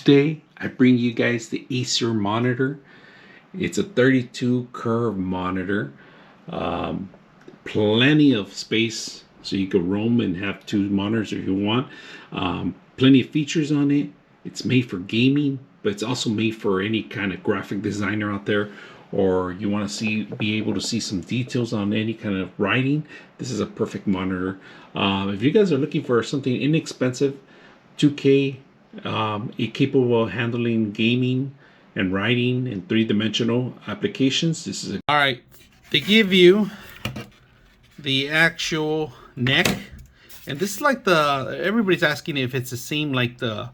Today I bring you guys the Acer monitor. It's a 32 curve monitor. Um, Plenty of space so you can roam and have two monitors if you want. Plenty of features on it. It's made for gaming, but it's also made for any kind of graphic designer out there, or you want to be able to see some details on any kind of writing. This is a perfect monitor. If you guys are looking for something inexpensive, 2K, capable of handling gaming and writing and three-dimensional applications, this is all right. They give you the actual neck, and this is like everybody's asking if it's the same like the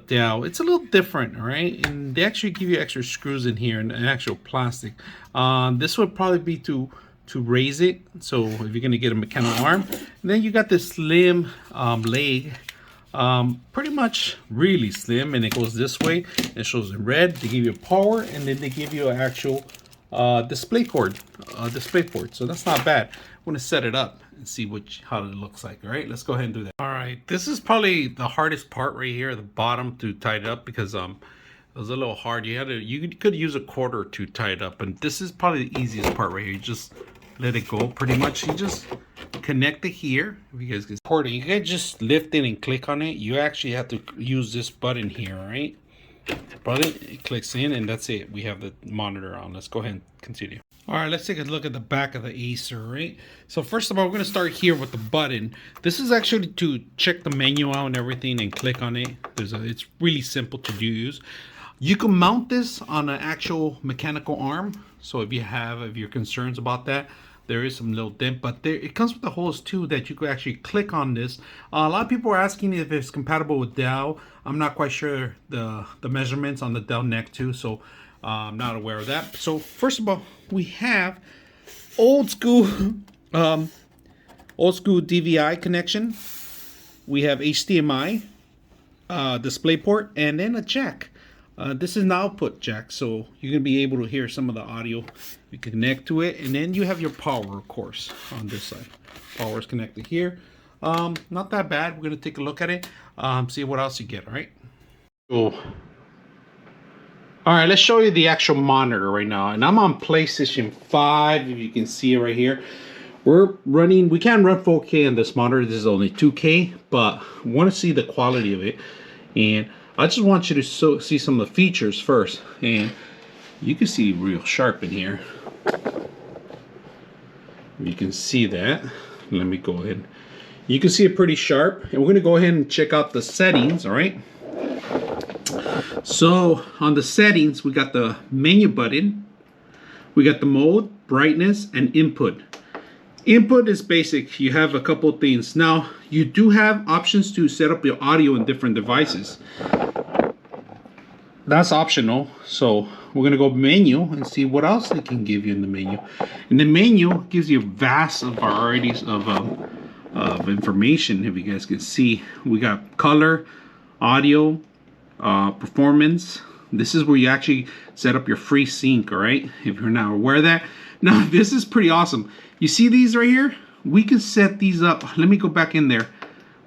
Dell. It's a little different, all right? And they actually give you extra screws in here and actual plastic. This would probably be to raise it, so if you're gonna get a mechanical arm. And then you got this slim leg, pretty much really slim, and it goes this way. It shows in red. They give you power, and then they give you an actual display port. So that's not bad. I'm gonna set it up and see how it looks like. All right, let's go ahead and do that. All right, this is probably the hardest part right here, the bottom, to tie it up, because it was a little hard. You could use a quarter to tie it up, and this is probably the easiest part right here. You just let it go pretty much. You just connect it here. If you guys can support it, you can just lift it and click on it. You actually have to use this button here, all right? It clicks in, and that's it. We have the monitor on. Let's go ahead and continue. All right, let's take a look at the back of the Acer, right? So first of all, we're going to start here with the button. This is actually to check the menu out and everything and click on it. It's really simple to use. You can mount this on an actual mechanical arm. So if you're concerned about that, there is some little dent, but it comes with the holes too that you could actually click on this. A lot of people are asking if it's compatible with Dell. I'm not quite sure the measurements on the Dell neck too, so I'm not aware of that. So first of all, we have old school DVI connection. We have HDMI, display port, and then a jack. This is an output jack, so you're gonna be able to hear some of the audio. You can connect to it, and then you have your power, of course, on this side. Power is connected here. Not that bad. We're gonna take a look at it, see what else you get. All right. Cool. All right, let's show you the actual monitor right now, and I'm on PlayStation 5. If you can see it right here, we can't run 4K on this monitor. This is only 2K, but I want to see the quality of it, and I just want you to see some of the features first. And you can see real sharp in here. You can see that. Let me go ahead. You can see it pretty sharp, and we're going to go ahead and check out the settings. All right. So on the settings, we got the menu button, we got the mode, brightness, and input. Input is basic. You have a couple of things. Now, you do have options to set up your audio in different devices. That's optional. So we're gonna go menu and see what else they can give you in the menu. And the menu gives you vast varieties of information. If you guys can see, we got color, audio, performance. This is where you actually set up your free sync. All right, if you're not aware of that. Now this is pretty awesome. You see these right here? We can set these up. Let me go back in there.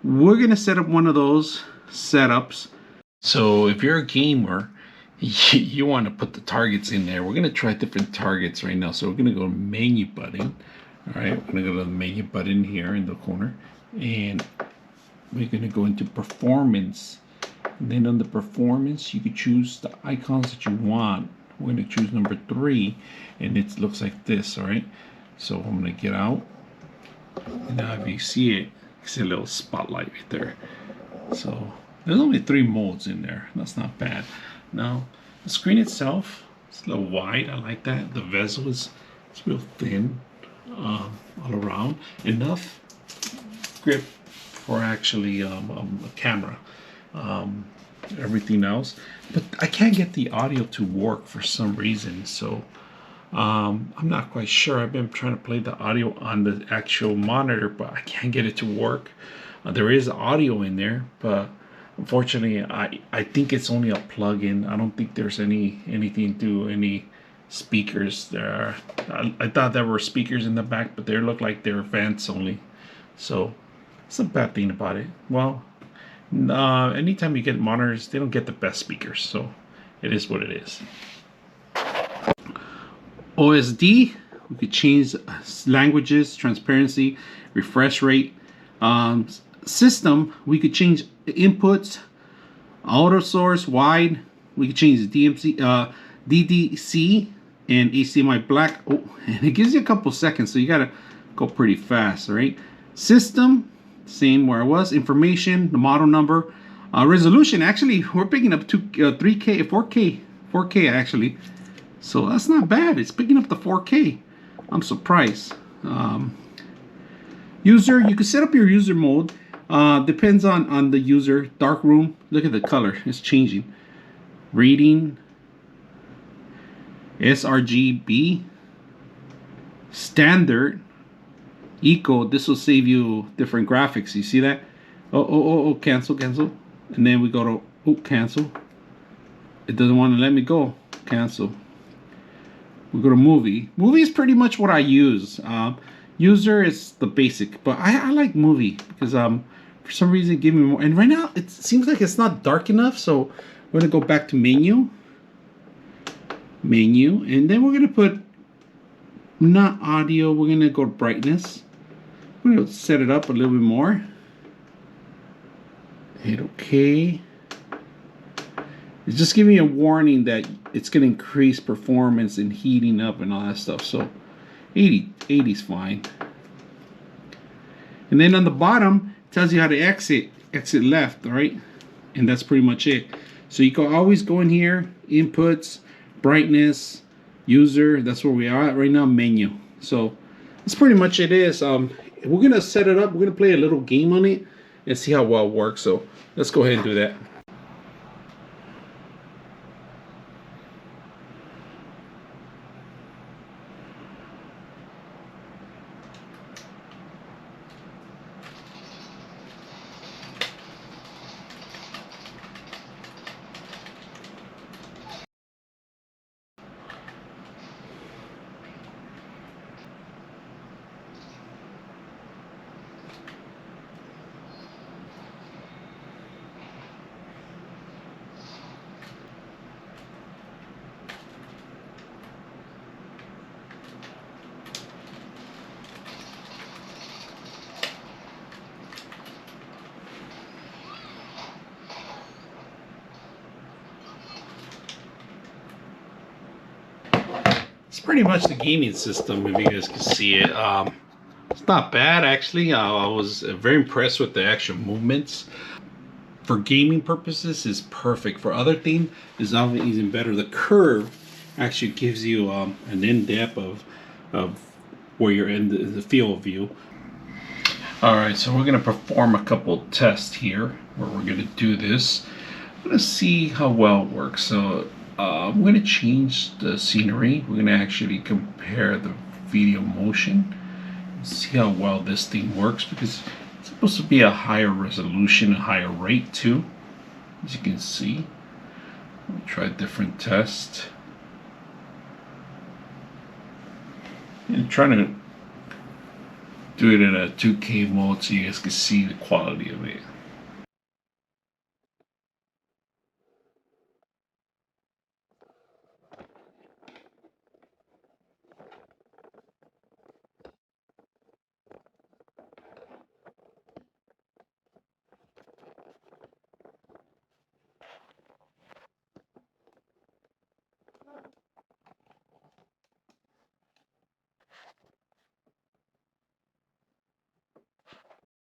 We're gonna set up one of those setups. So if you're a gamer, you want to put the targets in there. We're gonna try different targets right now. So we're gonna go to menu button. All right, we're gonna go to the menu button here in the corner, and we're gonna go into performance. And then on the performance, you can choose the icons that you want. We're going to choose number 3, and it looks like this. All right, so I'm going to get out, and now if you see it, you see a little spotlight right there. So there's only 3 modes in there. That's not bad. Now the screen itself, it's a little wide. I like that. The bezel it's real thin all around, enough grip for actually a camera. Everything else, but I can't get the audio to work for some reason, so I'm not quite sure. I've been trying to play the audio on the actual monitor, but I can't get it to work. There is audio in there, but unfortunately I think it's only a plug-in. I don't think there's anything to any speakers there. I thought there were speakers in the back, but they look like they're vents only, so it's a bad thing about it. Well, Anytime you get monitors, they don't get the best speakers, so it is what it is. OSD, we could change languages, transparency, refresh rate. System, we could change inputs, auto source, wide. We could change the DDC, and HDMI black. Oh, and it gives you a couple seconds, so you gotta go pretty fast, right? System, same where I was. Information, the model number, resolution. Actually, we're picking up 3K, 4K actually. So that's not bad. It's picking up the 4K. I'm surprised. User, you can set up your user mode. Depends on the user. Dark room. Look at the color. It's changing. Reading. sRGB. Standard. Eco. This will save you different graphics. You see that? Oh, cancel. And then we go to, cancel. It doesn't want to let me go. Cancel. We go to movie. Movie is pretty much what I use. User is the basic, but I like movie because for some reason give me more. And right now it seems like it's not dark enough, so we're gonna go back to menu, and then we're gonna put not audio. We're gonna go to brightness. We're gonna set it up a little bit more. Hit OK. It's just giving me a warning that it's going to increase performance and heating up and all that stuff. So 80 is fine. And then on the bottom, it tells you how to exit left, right? And that's pretty much it. So you can always go in here, inputs, brightness, user. That's where we are at right now, menu. So that's pretty much it is. We're going to set it up. We're going to play a little game on it and see how well it works. So let's go ahead and do that. It's pretty much the gaming system, if you guys can see it. It's not bad, actually. I was very impressed with the actual movements. For gaming purposes, it's perfect. For other things, it's even better. The curve actually gives you an in-depth of where you're in the field of view. All right, so we're gonna perform a couple tests here where we're gonna do this. I'm gonna see how well it works. So I'm going to change the scenery. We're going to actually compare the video motion and see how well this thing works, because it's supposed to be a higher resolution, a higher rate too, as you can see. We'll try a different test. And trying to do it in a 2K mode so you guys can see the quality of it.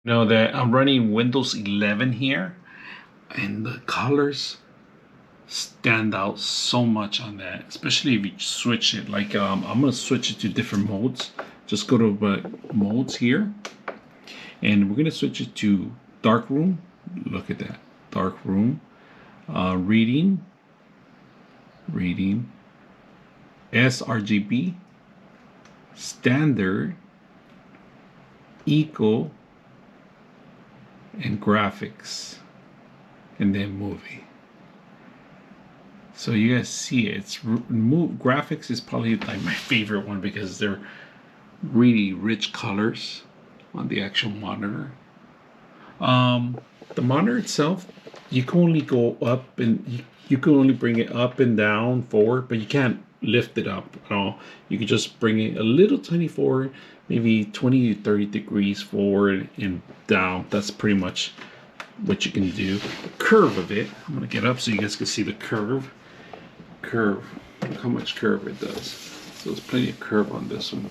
Know that I'm running Windows 11 here, and the colors stand out so much on that, especially if you switch it. Like I'm gonna switch it to different modes. Just go to modes here, and we're gonna switch it to dark room. Look at that, dark room. Reading, sRGB, standard, eco, and graphics, and then movie. So you guys see it. Graphics is probably like my favorite one because they're really rich colors on the actual monitor. The monitor itself, you can only go up and you can only bring it up and down forward, but you can't lift it up at all. You can just bring it a little tiny forward, maybe 20 to 30 degrees forward and down. That's pretty much what you can do. The curve of it, I'm gonna get up so you guys can see the curve. Look how much curve it does. So there's plenty of curve on this one.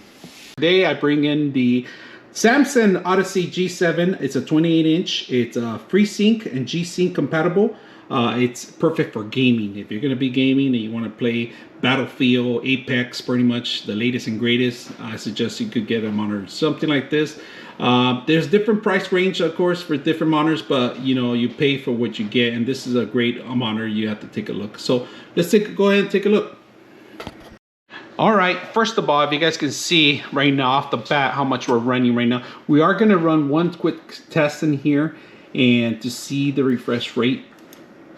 Today I bring in the Samsung Odyssey G7. It's a 28-inch. It's FreeSync and G-Sync compatible. It's perfect for gaming. If you're going to be gaming and you want to play Battlefield, Apex, pretty much the latest and greatest, I suggest you could get a monitor, something like this. There's different price range, of course, for different monitors, but you know, you pay for what you get, and this is a great monitor. You have to take a look. So let's go ahead and take a look. All right, first of all, if you guys can see right now off the bat how much we're running right now, we are going to run one quick test in here and to see the refresh rate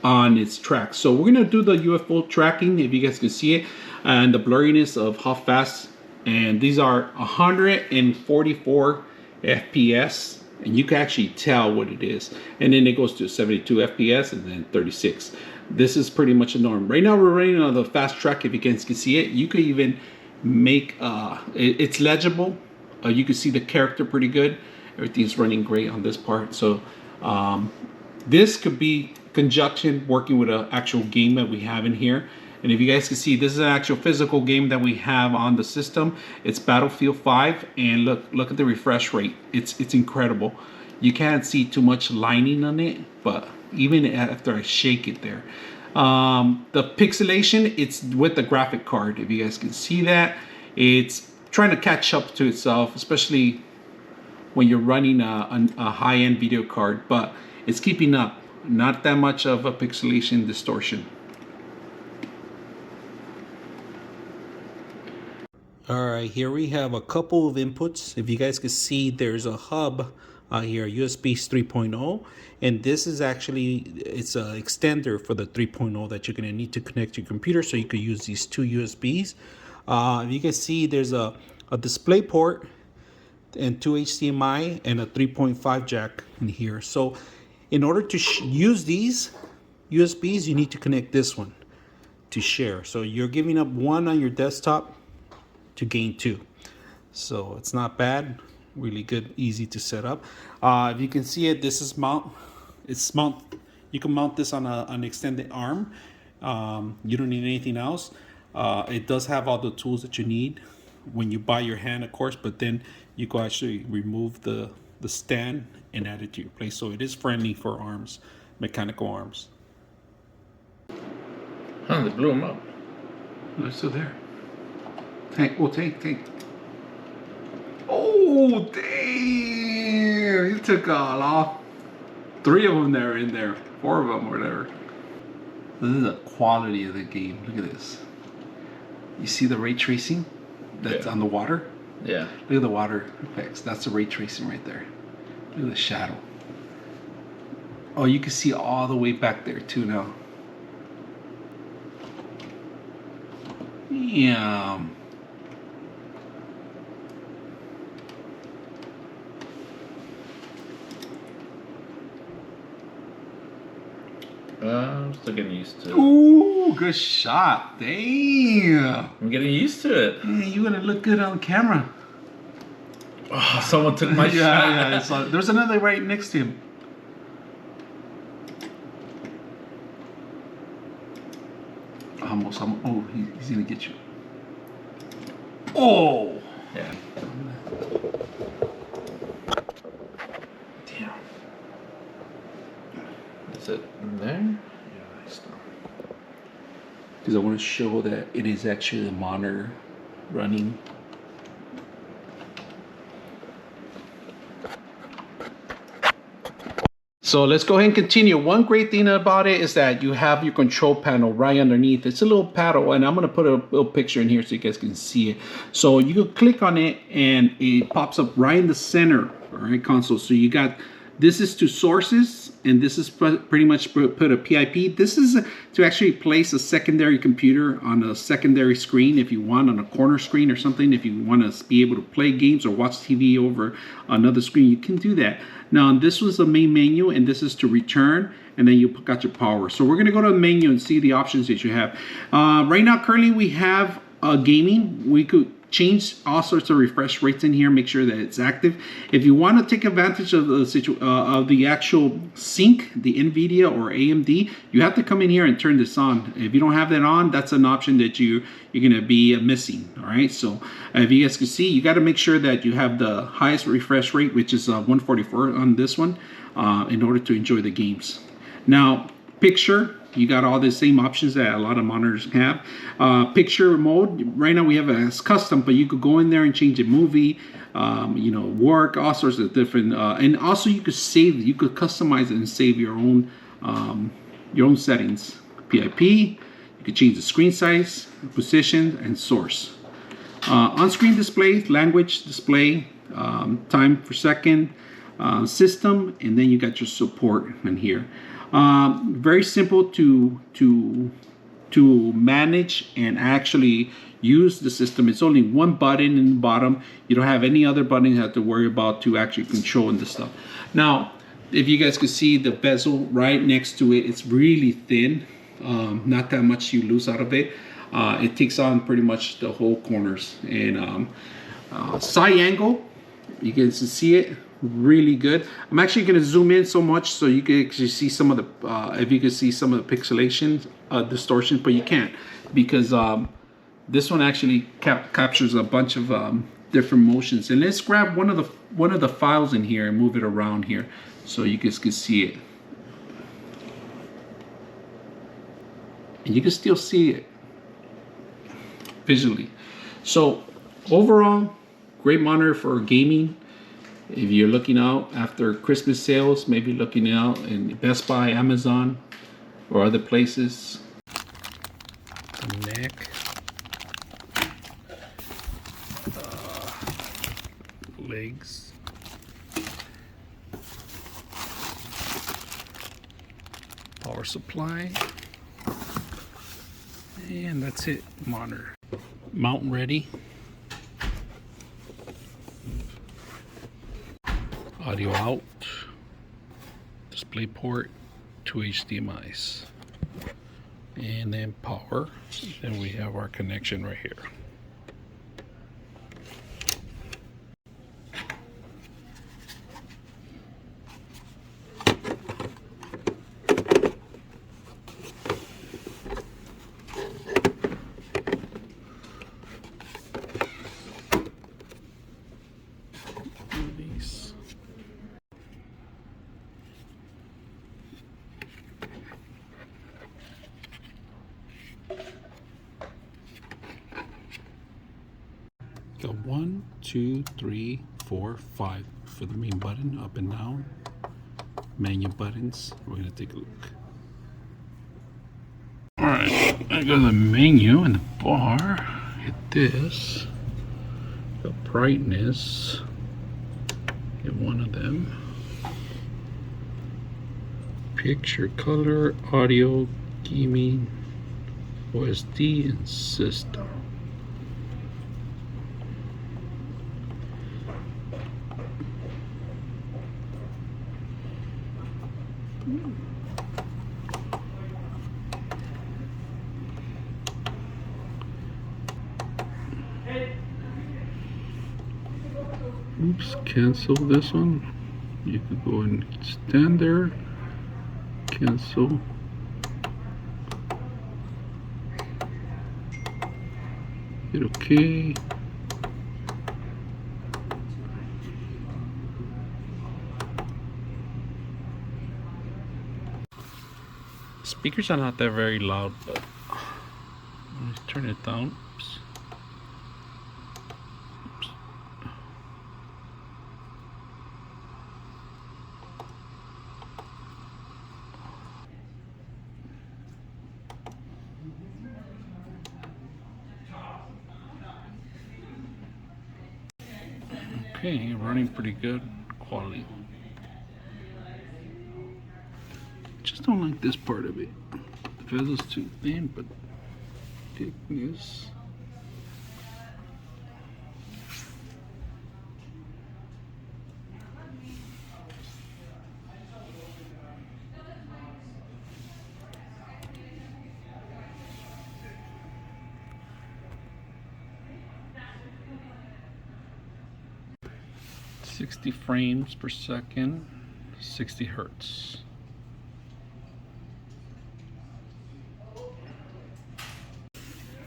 on its track. So we're going to do the UFO tracking, if you guys can see it, and the blurriness of how fast. And these are 144 FPS, and you can actually tell what it is. And then it goes to 72 FPS and then 36. This is pretty much a norm. Right now we're running on the fast track. If you guys can see it, you could even make it's legible. You can see the character pretty good. Everything's running great on this part. So this could be conjunction working with an actual game that we have in here. And if you guys can see, this is an actual physical game that we have on the system. It's Battlefield 5, and look at the refresh rate. It's incredible. You can't see too much lining on it, but even after I shake it there. The pixelation, it's with the graphic card. If you guys can see that, it's trying to catch up to itself, especially when you're running a high-end video card, but it's keeping up. Not that much of a pixelation distortion. All right, here we have a couple of inputs. If you guys can see, there's a hub here, USB 3.0, and this is actually, it's an extender for the 3.0 that you're going to need to connect to your computer, so you could use these two USBs. If you can see, there's a display port and two HDMI and a 3.5 jack in here. So in order to use these USBs, you need to connect this one to share. So you're giving up one on your desktop to gain two. So it's not bad, really good, easy to set up. If you can see it, this is you can mount this on an extended arm. You don't need anything else. It does have all the tools that you need when you buy your hand, of course, but then you can actually remove the stand and add it to your place. So it is friendly for arms, mechanical arms. Huh, they blew them up. They're still there. Tank. Oh, damn! You took off 3 of them there in there. 4 of them, whatever. This is the quality of the game. Look at this. You see the ray tracing that's on the water? Yeah. Look at the water effects. That's the ray tracing right there. Look at the shadow. Oh, you can see all the way back there too now. Yeah. I'm still getting used to it. Ooh, good shot. Damn. I'm getting used to it. Yeah, you're gonna look good on camera. Oh, someone took my shot. Yeah. There's another right next to him. Almost. Oh, he's gonna get you. Oh. Yeah. Damn. Is it in there? Yeah, I still. Because I want to show that it is actually the monitor running. So let's go ahead and continue. One great thing about it is that you have your control panel right underneath. It's a little paddle, and I'm going to put a little picture in here so you guys can see it. So you can click on it, and it pops up right in the center, all right, console. So you got, this is to sources, and this is pretty much put a PIP. This is to actually place a secondary computer on a secondary screen if you want, on a corner screen or something. If you want to be able to play games or watch TV over another screen, you can do that. Now this was the main menu, and this is to return, and then you got your power. So we're going to go to the menu and see the options that you have. Right now, currently we have gaming. We could change all sorts of refresh rates in here, make sure that it's active. If you want to take advantage of the actual sync, the NVIDIA or AMD, you have to come in here and turn this on. If you don't have that on, that's an option that you're going to be missing. All right, so if you guys can see, you got to make sure that you have the highest refresh rate, which is 144 on this one, in order to enjoy the games. Now, picture, you got all the same options that a lot of monitors have. Picture mode, right now we have it as custom, but you could go in there and change a movie, work, all sorts of different, and also you could save, you could customize it and save your own settings. PIP, you could change the screen size, position, and source. On-screen display, language display, time per second, system, and then you got your support in here. Very simple to manage and actually use the system. It's only one button in the bottom. You don't have any other button you have to worry about to actually control this stuff. Now, if you guys could see the bezel right next to it, it's really thin. Not that much you lose out of it. It takes on pretty much the whole corners. And side angle, you can see it really good. I'm actually going to zoom in so much so you can actually see some of the if you can see some of the pixelation distortion, but you can't, because this one actually captures a bunch of different motions. And let's grab one of the files in here and move it around here so you guys can see it, and you can still see it visually. So overall, great monitor for gaming. If you're looking out after Christmas sales, maybe looking out in Best Buy, Amazon, or other places. The neck, legs, power supply, and that's it. Monitor, mount ready. Audio out, display port, 2 HDMIs, and then power. And we have our connection right here. Go 1, 2, 3, 4, 5 for the main button, up and down. Menu buttons. We're gonna take a look. Alright, I go to the menu and the bar. Hit this. The brightness. Hit one of them. Picture, color, audio, gaming, OSD, and system. Oops, cancel this one. You could go and stand there, cancel. Hit OK. Speakers are not that very loud, but let's turn it down. Oops. Oops. Okay, running pretty good quality. don't like this part of it. The bezel's too thin, but thickness. "60 frames per second, 60 hertz.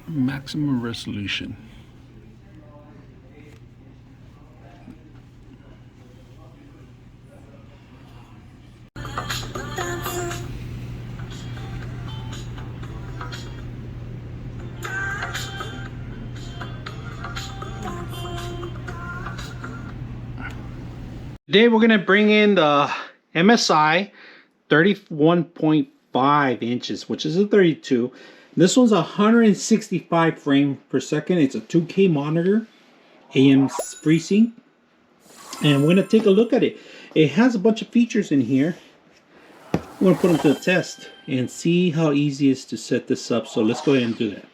Maximum resolution. Today we're going to bring in the MSI 31.5 inches, which is a 32. This one's 165 frames per second. It's a 2K monitor, AM FreeSync. And we're going to take a look at it. It has a bunch of features in here. We're going to put them to the test and see how easy it is to set this up. So let's go ahead and do that.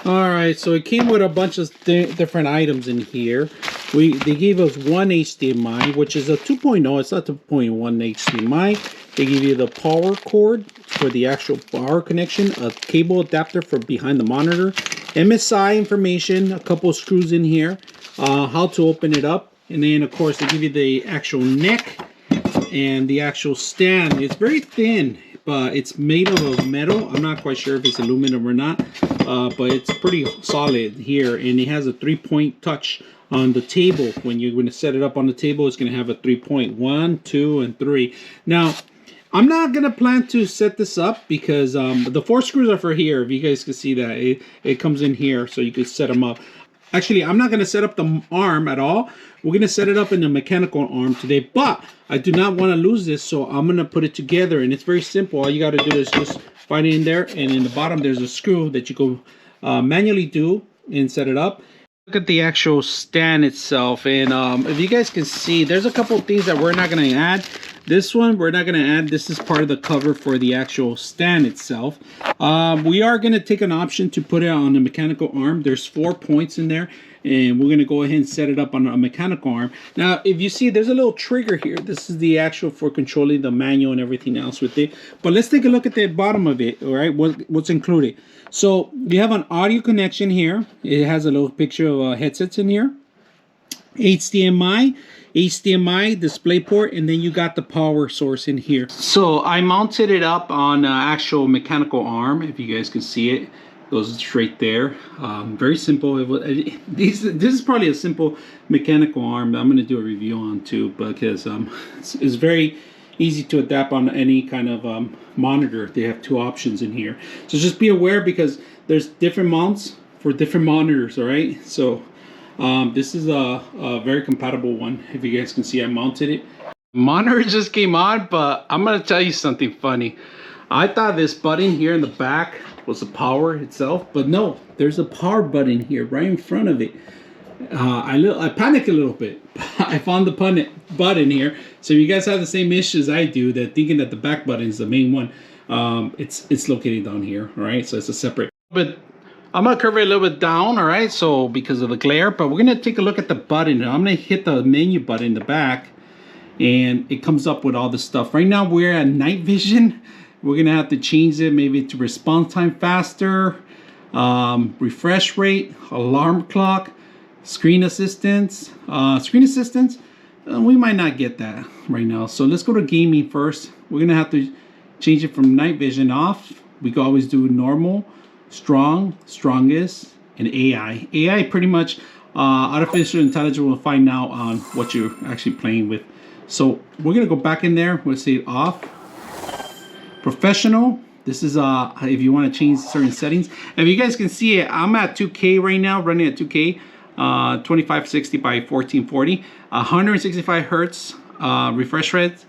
Alright, so it came with a bunch of different items in here. They gave us one HDMI, which is a 2.0. It's not 2.1 HDMI. They give you the power cord for the actual power connection, a cable adapter for behind the monitor, MSI information, a couple of screws in here, how to open it up, and then of course they give you the actual neck and the actual stand. It's very thin, but it's made of metal. I'm not quite sure if it's aluminum or not, but it's pretty solid here, and it has a 3-point touch on the table. When you're going to set it up on the table, it's going to have a 3-point, 1, 2, and 3. Now, I'm not going to plan to set this up because the 4 screws are for here. If you guys can see that, it comes in here, so you can set them up. Actually, I'm not going to set up the arm at all. We're going to set it up in the mechanical arm today, but I do not want to lose this, so I'm going to put it together, and it's very simple. All you got to do is just find it in there, and in the bottom there's a screw that you go manually do and set it up. Look at the actual stand itself, and if you guys can see, there's a couple of things that we're not going to add. This one we're not going to add. This is part of the cover for the actual stand itself. We are going to take an option to put it on the mechanical arm. There's 4 points in there, and we're going to go ahead and set it up on a mechanical arm. Now, if you see, there's a little trigger here. This is the actual for controlling the manual and everything else with it. But let's take a look at the bottom of it. All right, what's included. So you have an audio connection here. It has a little picture of headsets in here. HDMI display port, and then you got the power source in here. So I mounted it up on actual mechanical arm. If you guys can see it, goes straight there. Very simple. This is probably a simple mechanical arm that I'm going to do a review on too, because it's very easy to adapt on any kind of monitor. They have 2 options in here, so just be aware because there's different mounts for different monitors. All right, so this is a very compatible one. If you guys can see, I mounted it. Monitor just came on, but I'm gonna tell you something funny. I thought this button here in the back was the power itself, but no, there's a power button here right in front of it. I panicked a little bit. I found the button here. So if you guys have the same issues I do, that thinking that the back button is the main one, it's located down here. All right, so it's a separate. But I'm gonna curve it a little bit down. All right, so because of the glare. But we're gonna take a look at the button. I'm gonna hit the menu button in the back, and it comes up with all this stuff. Right now we're at night vision. We're gonna have to change it maybe to response time faster, refresh rate, alarm clock, screen assistance. We might not get that right now. So let's go to gaming first. We're gonna have to change it from night vision off. We can always do normal, strong, strongest, and AI. AI pretty much artificial intelligence will find out on what you're actually playing with. So we're gonna go back in there. We'll say off. Professional. This is if you want to change certain settings. If you guys can see it, I'm at 2K right now, running at 2K, 2560 by 1440, 165 hertz refresh rate,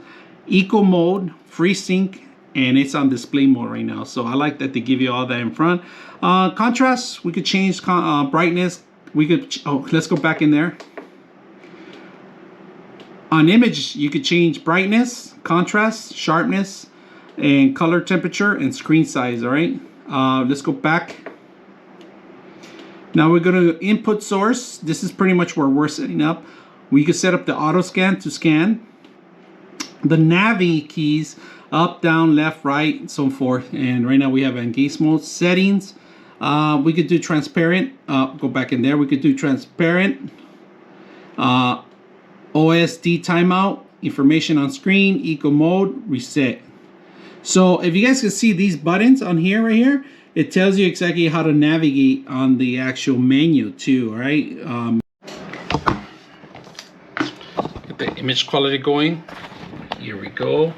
eco mode, FreeSync, and it's on display mode right now. So I like that they give you all that in front. Contrast, we could change brightness. We could, let's go back in there. On image, you could change brightness, contrast, sharpness, and color temperature and screen size. All right, let's go back. Now we're going to input source. This is pretty much where we're setting up. We can set up the auto scan to scan. The Navi keys, up, down, left, right, and so forth. And right now we have engage mode settings. We could do transparent. Go back in there. We could do transparent. OSD timeout. Information on screen. Eco mode. Reset. So if you guys can see these buttons on here, right here, it tells you exactly how to navigate on the actual menu too, all right? Get the image quality going. Here we go.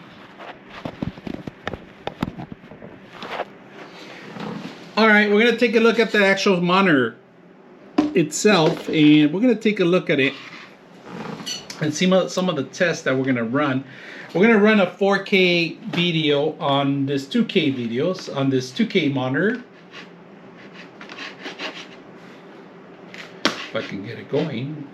All right, we're gonna take a look at the actual monitor itself, and we're gonna take a look at it and see some of the tests that we're gonna run. We're gonna run a 4K video on this 2K videos on this 2K monitor. If I can get it going.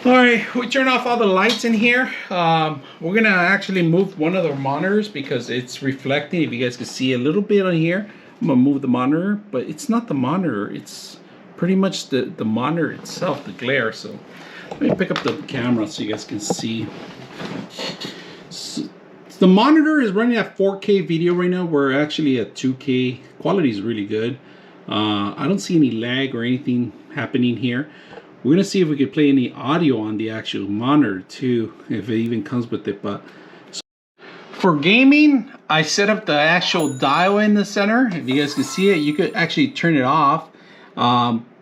All right, we turn off all the lights in here. We're gonna actually move one of the monitors because it's reflecting. If you guys can see a little bit on here, I'm gonna move the monitor, but it's not the monitor. It's pretty much the monitor itself, the glare. So let me pick up the camera so you guys can see. So the monitor is running at 4K video right now. We're actually at 2K. Quality is really good. I don't see any lag or anything happening here. We're gonna see if we could play any audio on the actual monitor too, if it even comes with it. But so for gaming, I set up the actual dial in the center. If you guys can see it, you could actually turn it off.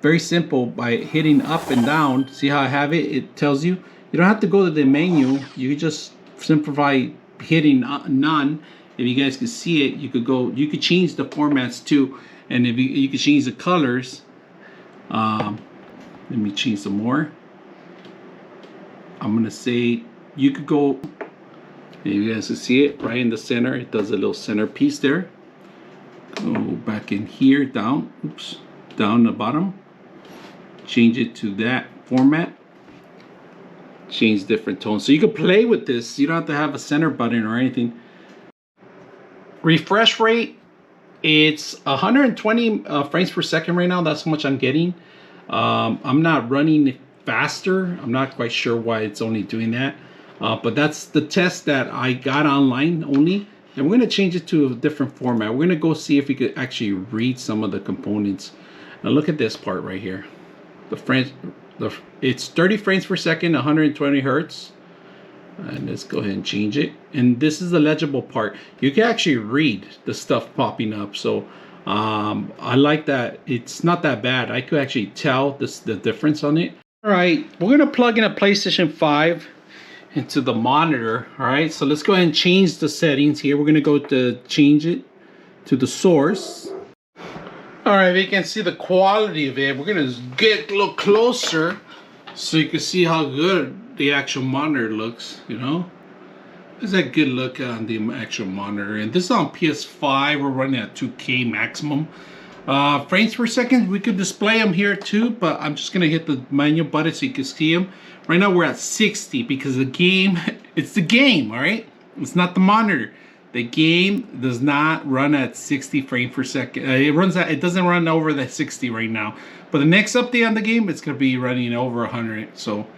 Very simple by hitting up and down. See how I have it? It tells you. You don't have to go to the menu. You can just simplify hitting none. If you guys can see it, you could go. You could change the formats too, and if you could change the colors. Let me change some more. I'm gonna say you could go, you guys can see it right in the center. It does a little center piece there. Go back in here, down, oops, down the bottom. Change it to that format. Change different tones. So you can play with this. You don't have to have a center button or anything. Refresh rate, it's 120 frames per second right now. That's how much I'm getting. I'm not running faster. I'm not quite sure why it's only doing that. But that's the test that I got online only. And we're going to change it to a different format. We're going to go see if we could actually read some of the components. Now look at this part right here. It's 30 frames per second, 120 hertz. And let's go ahead and change it. And this is the legible part. You can actually read the stuff popping up. So I like that. It's not that bad. I could actually tell the difference on it. All right, we're gonna plug in a PlayStation 5 into the monitor. All right, so let's go ahead and change the settings here. We're gonna go to change it to the source. All right, you can see the quality of it. We're gonna get a little closer so you can see how good the actual monitor looks, you know. There's a good look on the actual monitor. And this is on PS5. We're running at 2K maximum. Frames per second, we could display them here too, but I'm just gonna hit the manual button so you can see them. Right now we're at 60 because the game, it's the game, all right? It's not the monitor. The game does not run at 60 frames per second. It doesn't run over the 60 right now. But the next update on the game, it's gonna be running over 100. So